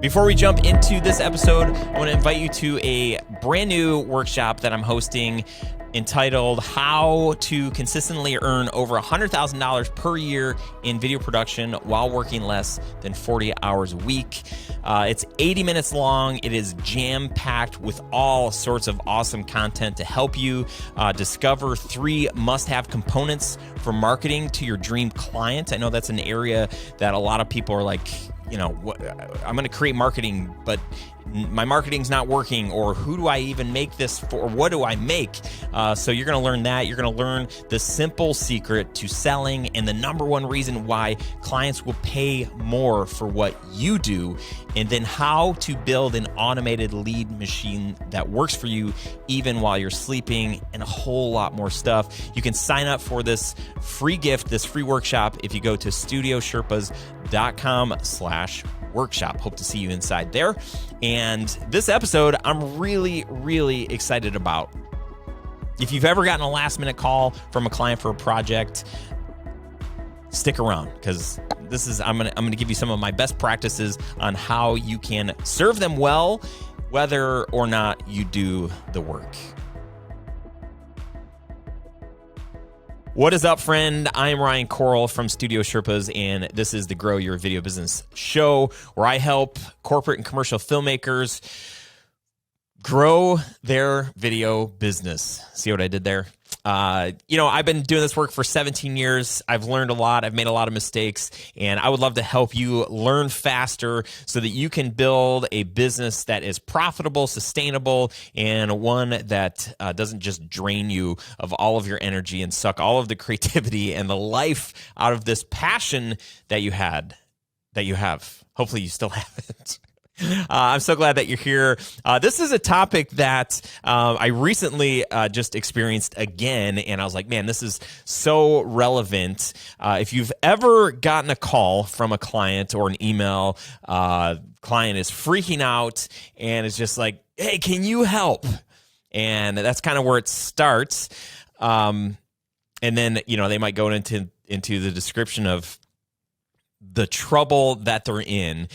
Before we jump into this episode, I want to invite you to a brand new workshop that I'm hosting entitled How to Consistently Earn Over $100,000 per year in video production while working less than 40 hours a week. It's 80 minutes long. It is jam-packed with all sorts of awesome content to help you discover 3 must-have components for marketing to your dream client. I know that's an area that a lot of people are like, you know, I'm going to create marketing, but my marketing's not working, or who do I even make this for? Or what do I make? So you're going to learn that. You're going to learn the simple secret to selling and the number one reason why clients will pay more for what you do, and then how to build an automated lead machine that works for you even while you're sleeping, and a whole lot more stuff. You can sign up for this free gift, this free workshop, if you go to studiosherpas.com/workshop. Hope to see you inside there. And this episode, I'm really, really excited about. If you've ever gotten a last minute call from a client for a project, stick around, because I'm gonna give you some of my best practices on how you can serve them well, whether or not you do the work. What is up, friend? I'm Ryan Coral from Studio Sherpas, and this is the Grow Your Video Business show, where I help corporate and commercial filmmakers grow their video business. See what I did there? I've been doing this work for 17 years. I've learned a lot. I've made a lot of mistakes, and I would love to help you learn faster so that you can build a business that is profitable, sustainable, and one that doesn't just drain you of all of your energy and suck all of the creativity and the life out of this passion that you have. Hopefully you still have it. I'm so glad that you're here. This is a topic that I recently just experienced again, and I was like, man, this is so relevant. If you've ever gotten a call from a client or an email, client is freaking out and is just like, hey, can you help? And that's kind of where it starts. And then, they might go into the description of the trouble that they're in,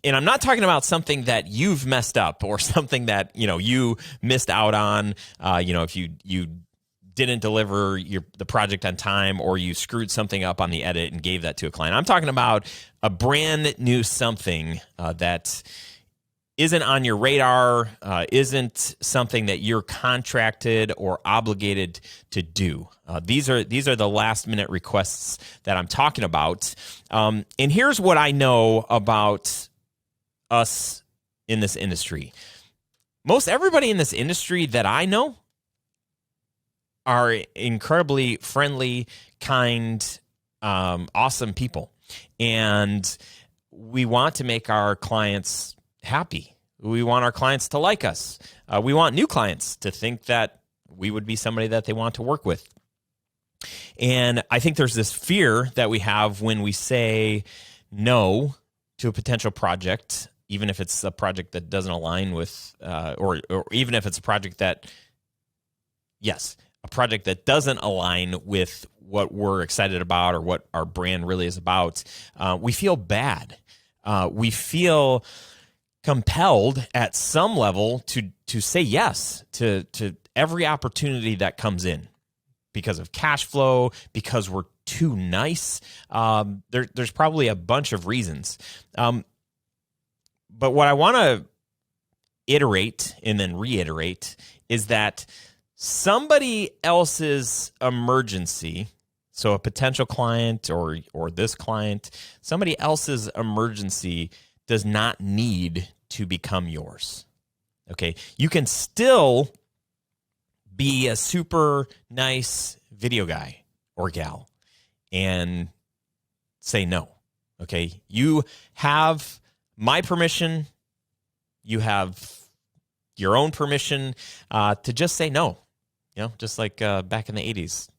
and I'm not talking about something that you've messed up or something that, you missed out on, if you didn't deliver the project on time, or you screwed something up on the edit and gave that to a client. I'm talking about a brand new something that isn't on your radar, isn't something that you're contracted or obligated to do. These are the last minute requests that I'm talking about. And here's what I know about us in this industry. Most everybody in this industry that I know are incredibly friendly, kind, awesome people. And we want to make our clients happy. We want our clients to like us. We want new clients to think that we would be somebody that they want to work with. And I think there's this fear that we have when we say no to a potential project, even if it's a project that doesn't align with, or even if it's a project that doesn't align with what we're excited about or what our brand really is about. We feel bad. We feel compelled at some level to say yes to every opportunity that comes in because of cash flow, because we're too nice. There's probably a bunch of reasons. But what I want to iterate and then reiterate is that somebody else's emergency, so a potential client or this client, somebody else's emergency does not need to become yours. Okay? You can still be a super nice video guy or gal and say no. Okay? You have my permission, you have your own permission to just say no. Just like back in the 80s.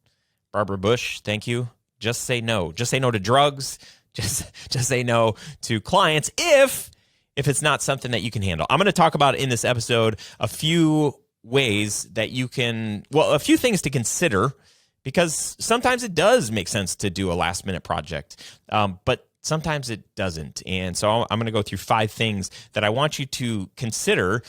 Barbara Bush, thank you. Just say no. Just say no to drugs. Just say no to clients if it's not something that you can handle. I'm going to talk about in this episode a few ways that you can, a few things to consider, because sometimes it does make sense to do a last minute project. But sometimes it doesn't. And so I'm going to go through 5 things that I want you to consider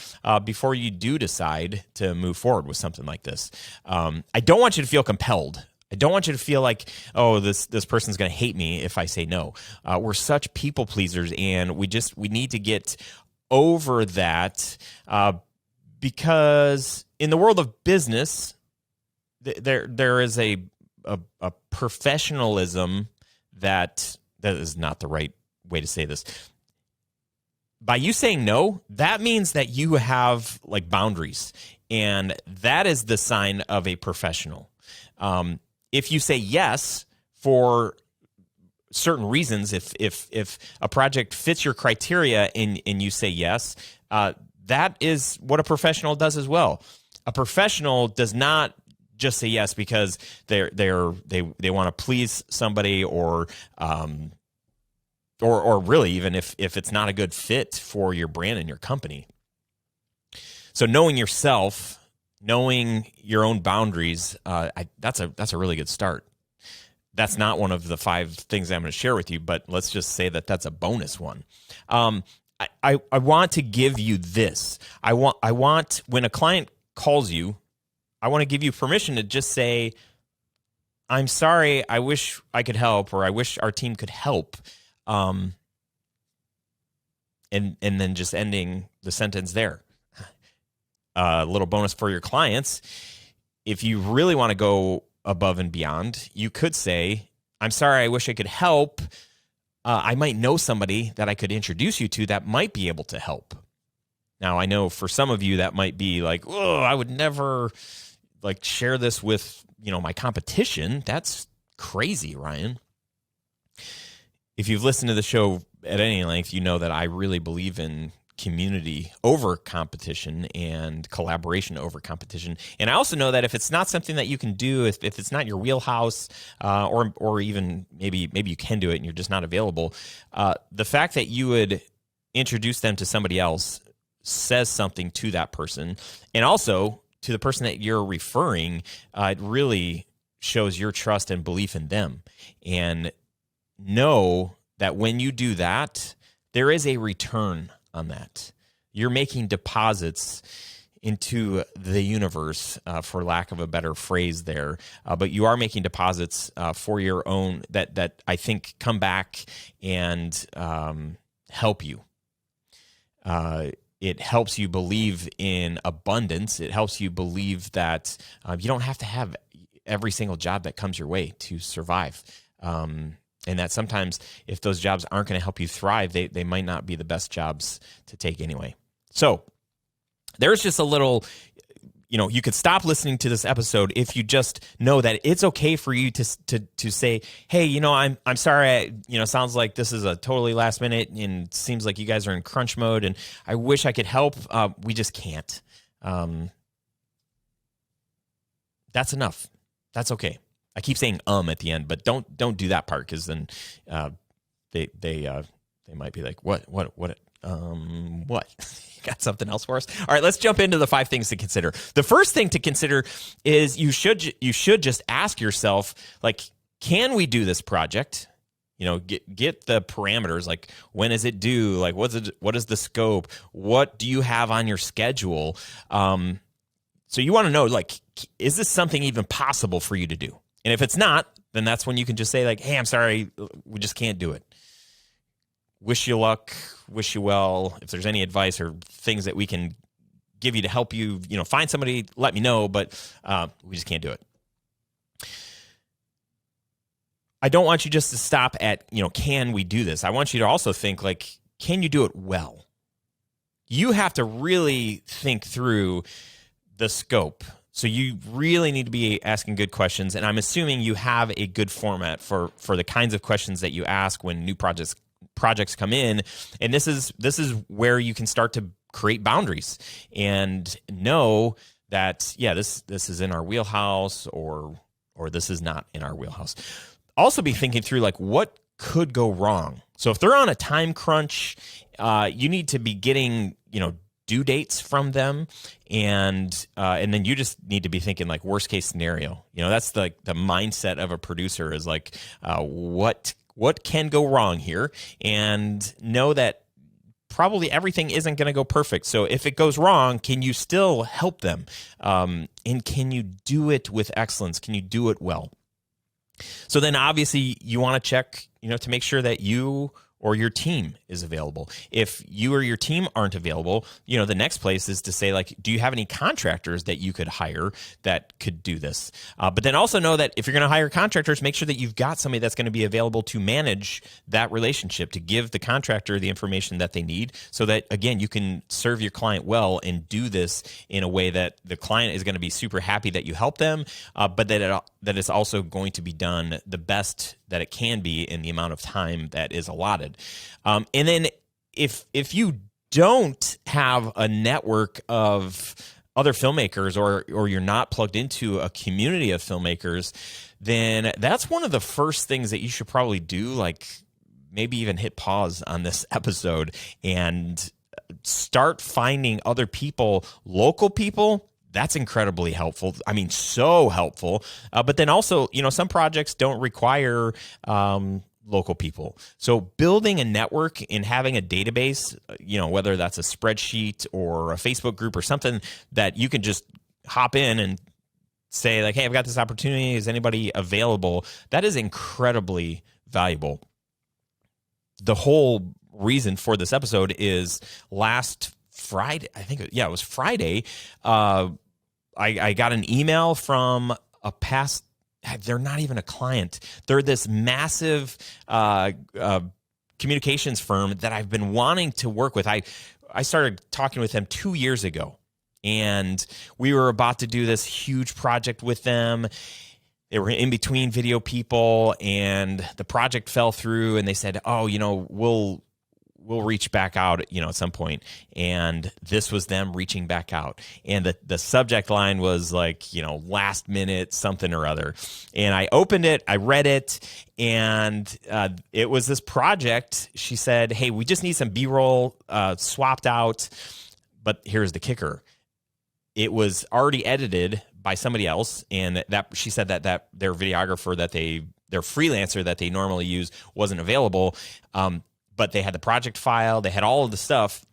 before you do decide to move forward with something like this. I don't want you to feel compelled. I don't want you to feel like, oh, this person's going to hate me if I say no. We're such people pleasers, and we need to get over that because in the world of business, there is a professionalism that is not the right way to say this. By you saying no, that means that you have like boundaries, and that is the sign of a professional. If you say yes for certain reasons, if a project fits your criteria and you say yes, that is what a professional does as well. A professional does not just say yes because they want to please somebody, or really even if it's not a good fit for your brand and your company. So knowing yourself, knowing your own boundaries, that's a really good start. That's not one of the 5 things I'm going to share with you, but let's just say that that's a bonus one. I want to give you this. I want when a client calls you, I want to give you permission to just say, I'm sorry, I wish I could help, or I wish our team could help. And then just ending the sentence there. A little bonus for your clients. If you really want to go above and beyond, you could say, I'm sorry, I wish I could help. I might know somebody that I could introduce you to that might be able to help. Now, I know for some of you that might be like, oh, I would never share this with, my competition. That's crazy, Ryan. If you've listened to the show at any length, you know that I really believe in community over competition and collaboration over competition. And I also know that if it's not something that you can do, if it's not your wheelhouse, or even maybe you can do it and you're just not available, the fact that you would introduce them to somebody else says something to that person, and also to the person that you're referring. It really shows your trust and belief in them. And know that when you do that, there is a return on that. You're making deposits into the universe, for lack of a better phrase there, but you are making deposits for your own that I think come back and help you. It helps you believe in abundance. It helps you believe that you don't have to have every single job that comes your way to survive. And that sometimes if those jobs aren't going to help you thrive, they might not be the best jobs to take anyway. So there's just a little, you could stop listening to this episode if you just know that it's okay for you to say, hey, I'm sorry. Sounds like this is a totally last minute and seems like you guys are in crunch mode and I wish I could help. We just can't. That's enough. That's okay. I keep saying at the end, but don't do that part, because then they might be like, what? You got something else for us? All right, let's jump into the 5 things to consider. The first thing to consider is you should just ask yourself, can we do this project? Get the parameters, like when is it due? Like what is the scope? What do you have on your schedule? So you want to know, is this something even possible for you to do? And if it's not, then that's when you can just say, hey, I'm sorry, we just can't do it. Wish you luck, wish you well. If there's any advice or things that we can give you to help you, find somebody, let me know, but we just can't do it. I don't want you just to stop at, can we do this? I want you to also think, can you do it well? You have to really think through the scope. So you really need to be asking good questions, and I'm assuming you have a good format for the kinds of questions that you ask when new projects come in. And this is where you can start to create boundaries and know that, this is in our wheelhouse, or this is not in our wheelhouse. Also be thinking through what could go wrong. So if they're on a time crunch, you need to be getting due dates from them, and then you just need to be thinking worst case scenario. That's the mindset of a producer is what what can go wrong here, and know that probably everything isn't going to go perfect. So if it goes wrong, can you still help them? And can you do it with excellence? Can you do it well? So then obviously you want to check, to make sure that you or your team is available. If you or your team aren't available, the next place is to say, like, do you have any contractors that you could hire that could do this? But then also know that if you're going to hire contractors, make sure that you've got somebody that's going to be available to manage that relationship, to give the contractor the information that they need so that, again, you can serve your client well and do this in a way that the client is going to be super happy that you help them, but that it's also going to be done the best that it can be in the amount of time that is allotted. And then if you don't have a network of other filmmakers or you're not plugged into a community of filmmakers, then that's one of the first things that you should probably do, like maybe even hit pause on this episode and start finding other people, local people. That's incredibly helpful. I mean, so helpful. But then also, some projects don't require local people. So building a network and having a database, whether that's a spreadsheet or a Facebook group or something that you can just hop in and say, like, hey, I've got this opportunity. Is anybody available? That is incredibly valuable. The whole reason for this episode is last Friday, it was Friday, I got an email from a past, they're not even a client. They're this massive communications firm that I've been wanting to work with. I started talking with them 2 years ago, and we were about to do this huge project with them. They were in between video people, and the project fell through, and they said, oh, we'll reach back out, at some point. And this was them reaching back out. And the subject line was like, last minute something or other. And I opened it, I read it, and it was this project. She said, hey, we just need some B-roll swapped out. But here's the kicker. It was already edited by somebody else. And that she said that their videographer their freelancer that they normally use wasn't available. But they had the project file, they had all of the stuff,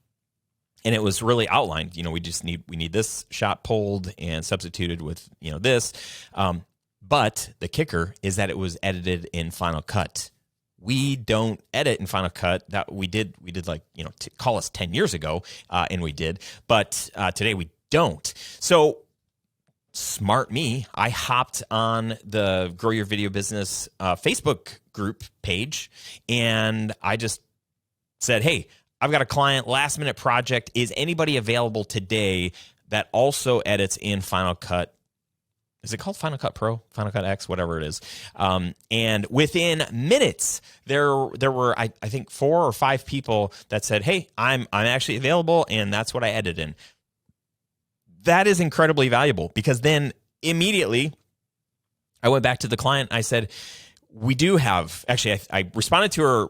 and it was really outlined. We need this shot pulled and substituted with this. But the kicker is that it was edited in Final Cut. We don't edit in Final Cut. That we did like call us 10 years ago, and we did. But today we don't. So smart me, I hopped on the Grow Your Video Business Facebook group page, and I just said, hey, I've got a client, last minute project. Is anybody available today that also edits in Final Cut? Is it called Final Cut Pro? Final Cut X, whatever it is. And within minutes, there were, I think, 4 or 5 people that said, hey, I'm actually available, and that's what I edit in. That is incredibly valuable, because then immediately I went back to the client. I said, we do have, actually, I responded to her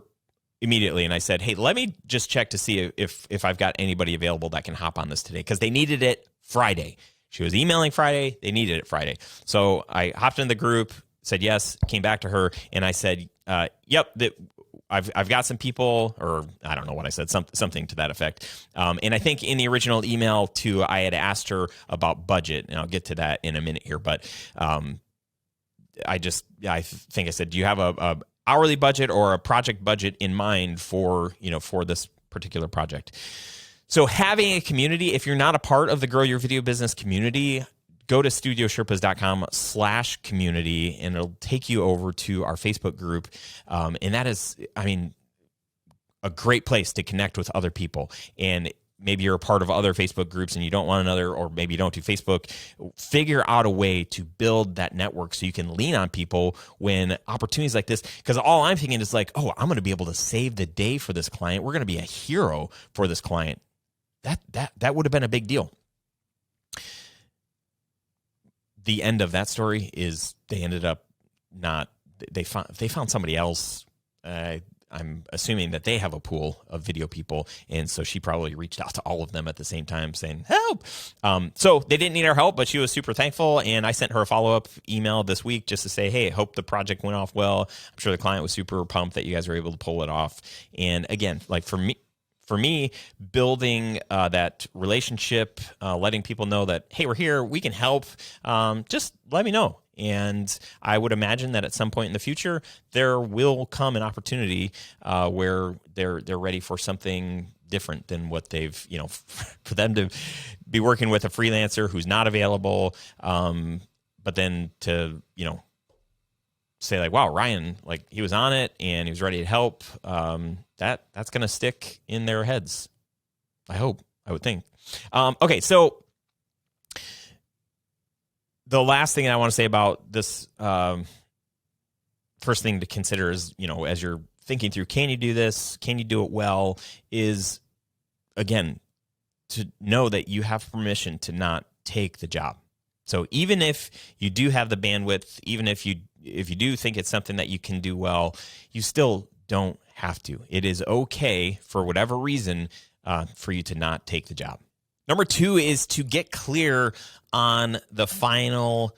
immediately, and I said, hey, let me just check to see if I've got anybody available that can hop on this today, because they needed it Friday. She was emailing Friday. They needed it Friday. So I hopped in the group, said yes, came back to her, and I said, yep, I've got some people, or I don't know what I said, something to that effect. And I think in the original email too, I had asked her about budget, and I'll get to that in a minute here. But I think I said, do you have a hourly budget or a project budget in mind for this particular project? So having a community, if you're not a part of the Grow Your Video Business community, go to studiosherpas.com/community, and it'll take you over to our Facebook group. And that is, a great place to connect with other people. And maybe you're a part of other Facebook groups and you don't want another, or maybe you don't do Facebook. Figure out a way to build that network so you can lean on people when opportunities like this, because all I'm thinking is like, oh, I'm going to be able to save the day for this client. We're going to be a hero for this client. That would have been a big deal. The end of that story is they ended up they found somebody else. I I'm assuming that they have a pool of video people. And so she probably reached out to all of them at the same time saying, help. So they didn't need our help, but she was super thankful. And I sent her a follow-up email this week just to say, hey, I hope the project went off well. I'm sure the client was super pumped that you guys were able to pull it off. And again, like for me, building that relationship, letting people know that, hey, we're here, we can help, just let me know. And I would imagine that at some point in the future, there will come an opportunity where they're ready for something different than what they've, for them to be working with a freelancer who's not available, but then to, say like, wow, Ryan, like he was on it and he was ready to help. That's going to stick in their heads. I would think. Okay. So the last thing I want to say about this, first thing to consider is, as you're thinking through, can you do this? Can you do it well? Is again, to know that you have permission to not take the job. So even if you do have the bandwidth, even if you do think it's something that you can do well, you still don't have to. It is okay for whatever reason for you to not take the job. Number 2 is to get clear on the final.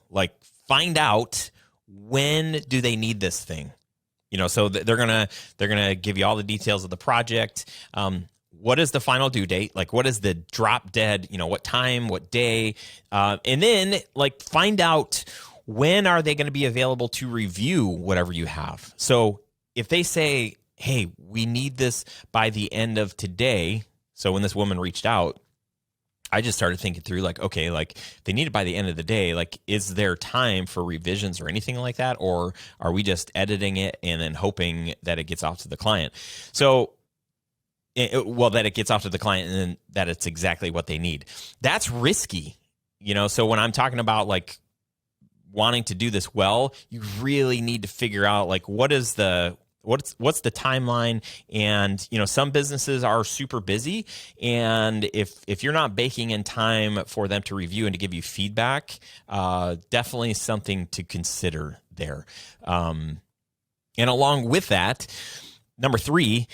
Like find out, when do they need this thing? So they're gonna give you all the details of the project. What is the final due date? Like, what is the drop dead? What time, what day? And then like find out, when are they going to be available to review whatever you have? So if they say, hey, we need this by the end of today. So when this woman reached out, I just started thinking through like, okay, like they need it by the end of the day. Like, is there time for revisions or anything like that? Or are we just editing it and then hoping that it gets off to the client? So, that it gets off to the client and then that it's exactly what they need. That's risky, So when I'm talking about like wanting to do this well, you really need to figure out like what's the timeline. And some businesses are super busy, and if you're not baking in time for them to review and to give you feedback, definitely something to consider there. And along with that, number 3,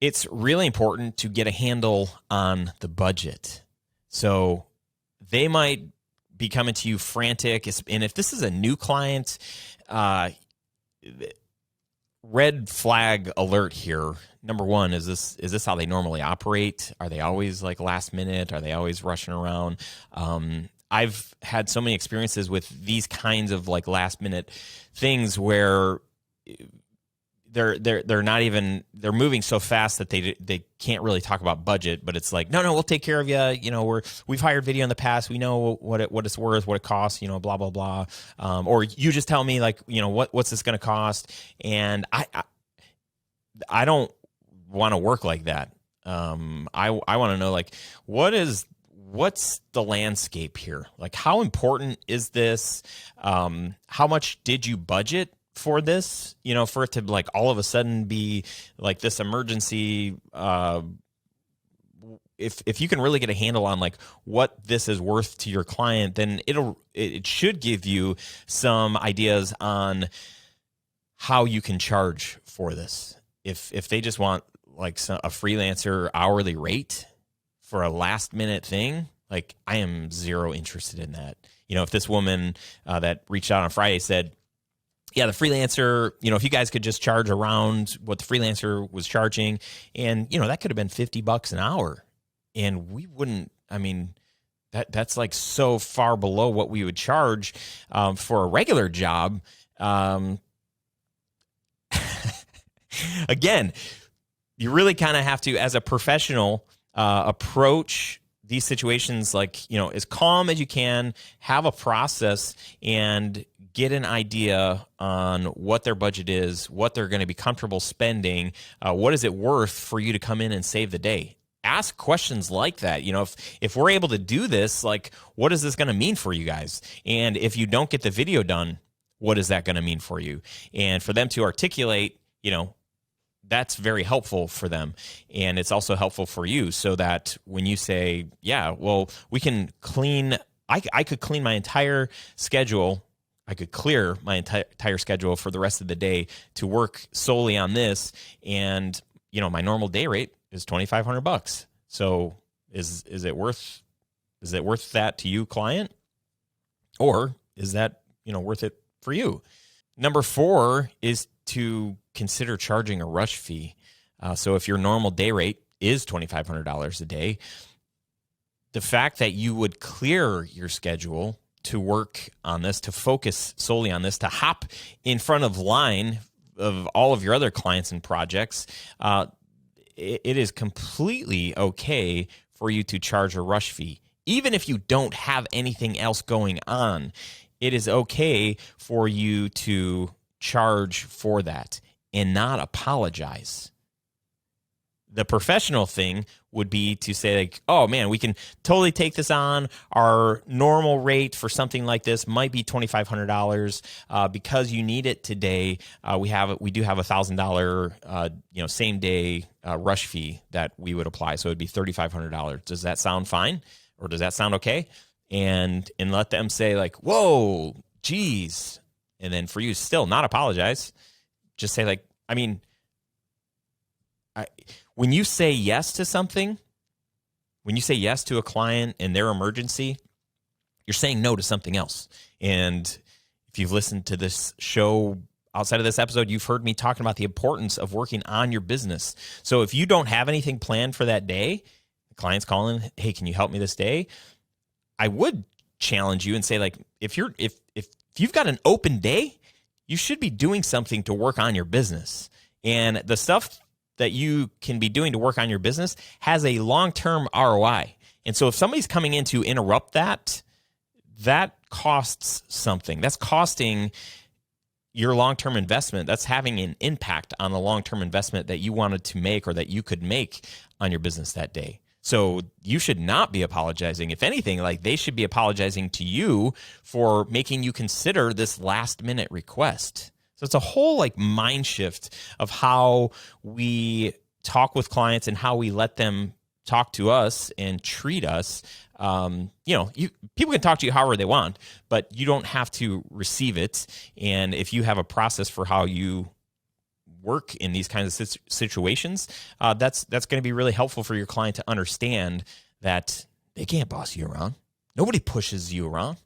it's really important to get a handle on the budget. So they might be coming to you frantic, and if this is a new client, red flag alert here. Number 1, is this how they normally operate? Are they always like last minute? Are they always rushing around? I've had so many experiences with these kinds of like last minute things where they're not even, they're moving so fast that they can't really talk about budget, but it's like, no, we'll take care of you. We've hired video in the past. We know what it's worth, what it costs, blah, blah, blah. Or you just tell me like, what's this going to cost? And I don't want to work like that. I want to know like, what's the landscape here? Like, how important is this? How much did you budget for this, for it to like all of a sudden be like this emergency? If you can really get a handle on like what this is worth to your client, then it should give you some ideas on how you can charge for this. If they just want like a freelancer hourly rate for a last minute thing, like I am zero interested in that. If this woman that reached out on Friday said, yeah, the freelancer, if you guys could just charge around what the freelancer was charging, and, that could have been $50 an hour. And we wouldn't, that's like so far below what we would charge for a regular job. Again, you really kind of have to, as a professional, approach these situations like, as calm as you can, have a process, and get an idea on what their budget is, what they're going to be comfortable spending, what is it worth for you to come in and save the day. Ask questions like that. If we're able to do this, like, what is this going to mean for you guys? And if you don't get the video done, what is that going to mean for you? And for them to articulate, that's very helpful for them. And it's also helpful for you, so that when you say, yeah, well, we can I could clean my entire schedule clear my entire schedule for the rest of the day to work solely on this. And, my normal day rate is $2,500. So is it worth that to you, client? Or is that, worth it for you? Number 4 is to consider charging a rush fee. So if your normal day rate is $2,500 a day, the fact that you would clear your schedule to work on this, to focus solely on this, to hop in front of line of all of your other clients and projects, it is completely okay for you to charge a rush fee. Even if you don't have anything else going on, it is okay for you to charge for that and not apologize. The professional thing would be to say, like, oh man, we can totally take this on. Our normal rate for something like this might be $2,500 because you need it today. We do have $1,000 same day rush fee that we would apply, so it'd be $3,500. Does that sound fine, or does that sound okay? And let them say, like, whoa, geez, and then for you still not apologize, just say, like, I mean, when you say yes to something, when you say yes to a client and their emergency, you're saying no to something else. And if you've listened to this show outside of this episode, you've heard me talking about the importance of working on your business. So if you don't have anything planned for that day, the client's calling, hey, can you help me this day? I would challenge you and say, like, if you've got an open day, you should be doing something to work on your business. And the stuff that you can be doing to work on your business has a long-term ROI. And so if somebody's coming in to interrupt that costs something. That's costing your long-term investment. That's having an impact on the long-term investment that you wanted to make or that you could make on your business that day. So you should not be apologizing. If anything, like, they should be apologizing to you for making you consider this last-minute request. So it's a whole, like, mind shift of how we talk with clients and how we let them talk to us and treat us. People can talk to you however they want, but you don't have to receive it. And if you have a process for how you work in these kinds of situations, that's going to be really helpful for your client to understand that they can't boss you around. Nobody pushes you around.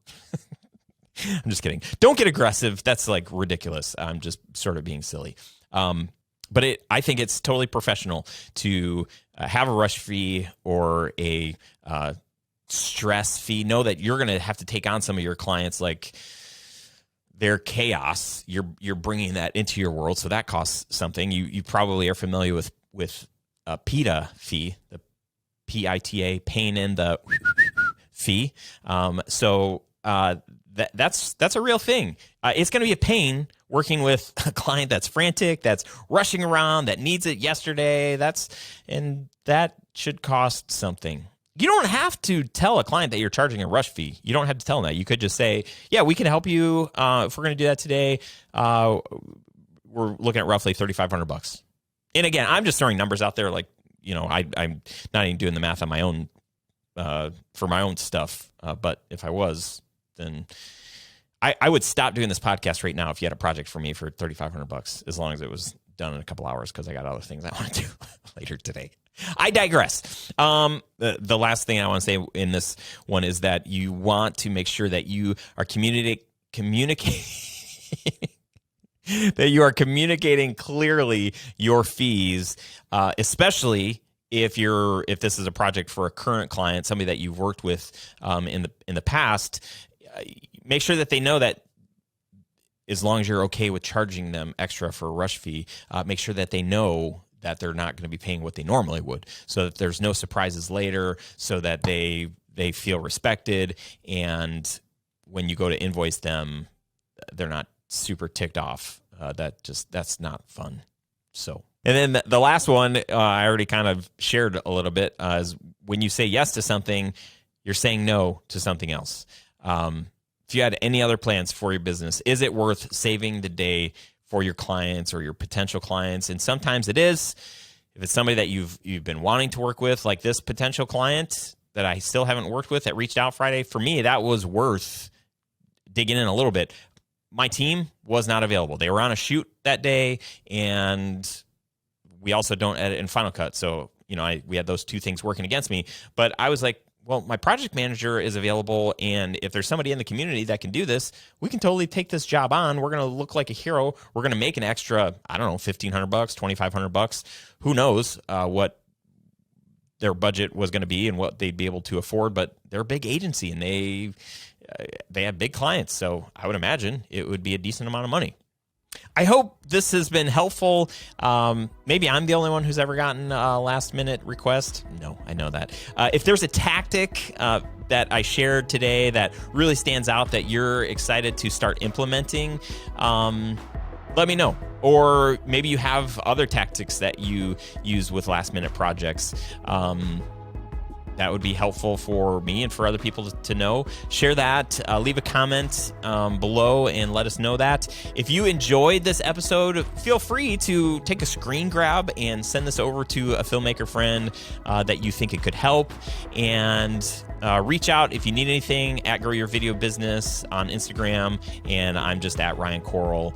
I'm just kidding. Don't get aggressive. That's, like, ridiculous. I'm just sort of being silly. But I think it's totally professional to have a rush fee or a stress fee. Know that you're going to have to take on some of your clients, like, their chaos. You're bringing that into your world, so that costs something. You probably are familiar with a PITA fee, the PITA, pain in the fee. That's a real thing. It's going to be a pain working with a client that's frantic, that's rushing around, that needs it yesterday. And that should cost something. You don't have to tell a client that you're charging a rush fee. You don't have to tell them that. You could just say, yeah, we can help you. If we're going to do that today, we're looking at roughly $3,500. And again, I'm just throwing numbers out there. Like, I'm not even doing the math on my own, for my own stuff. But if I was, then I would stop doing this podcast right now if you had a project for me for $3,500, as long as it was done in a couple hours, because I got other things I want to do later today. I digress. The last thing I want to say in this one is that you want to make sure that you are communicating that you are communicating clearly your fees, especially if this is a project for a current client, somebody that you've worked with in the past. Make sure that they know that, as long as you're okay with charging them extra for a rush fee, make sure that they know that they're not going to be paying what they normally would, so that there's no surprises later, so that they feel respected, and when you go to invoice them, they're not super ticked off. That's not fun. So, and then the last one, I already kind of shared a little bit, is when you say yes to something, you're saying no to something else. If you had any other plans for your business, is it worth saving the day for your clients or your potential clients? And sometimes it is. If it's somebody that you've been wanting to work with, like this potential client that I still haven't worked with that reached out Friday, for me, that was worth digging in a little bit. my team was not available. They were on a shoot that day, and we also don't edit in Final Cut. So, we had those two things working against me. But I was like, well, my project manager is available, and if there's somebody in the community that can do this, we can totally take this job on. We're going to look like a hero. We're going to make an extra, I don't know, $1,500, $2,500. Who knows what their budget was going to be and what they'd be able to afford, but they're a big agency, and they have big clients, so I would imagine it would be a decent amount of money. I hope this has been helpful. Maybe I'm the only one who's ever gotten a last-minute request. No, I know that. If there's a tactic that I shared today that really stands out that you're excited to start implementing, let me know. Or maybe you have other tactics that you use with last-minute projects. That would be helpful for me and for other people to know. Share that. Leave a comment below and let us know that. If you enjoyed this episode, feel free to take a screen grab and send this over to a filmmaker friend that you think it could help. And reach out if you need anything at Grow Your Video Business on Instagram. And I'm just at Ryan Coral.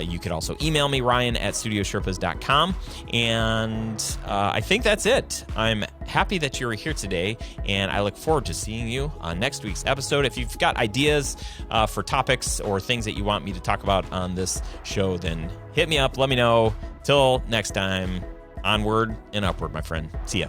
You could also email me, ryan@studiosherpas.com. And I think that's it. I'm happy that you were here today, and I look forward to seeing you on next week's episode. If you've got ideas for topics or things that you want me to talk about on this show, then hit me up. Let me know. Till next time, onward and upward, my friend. See ya.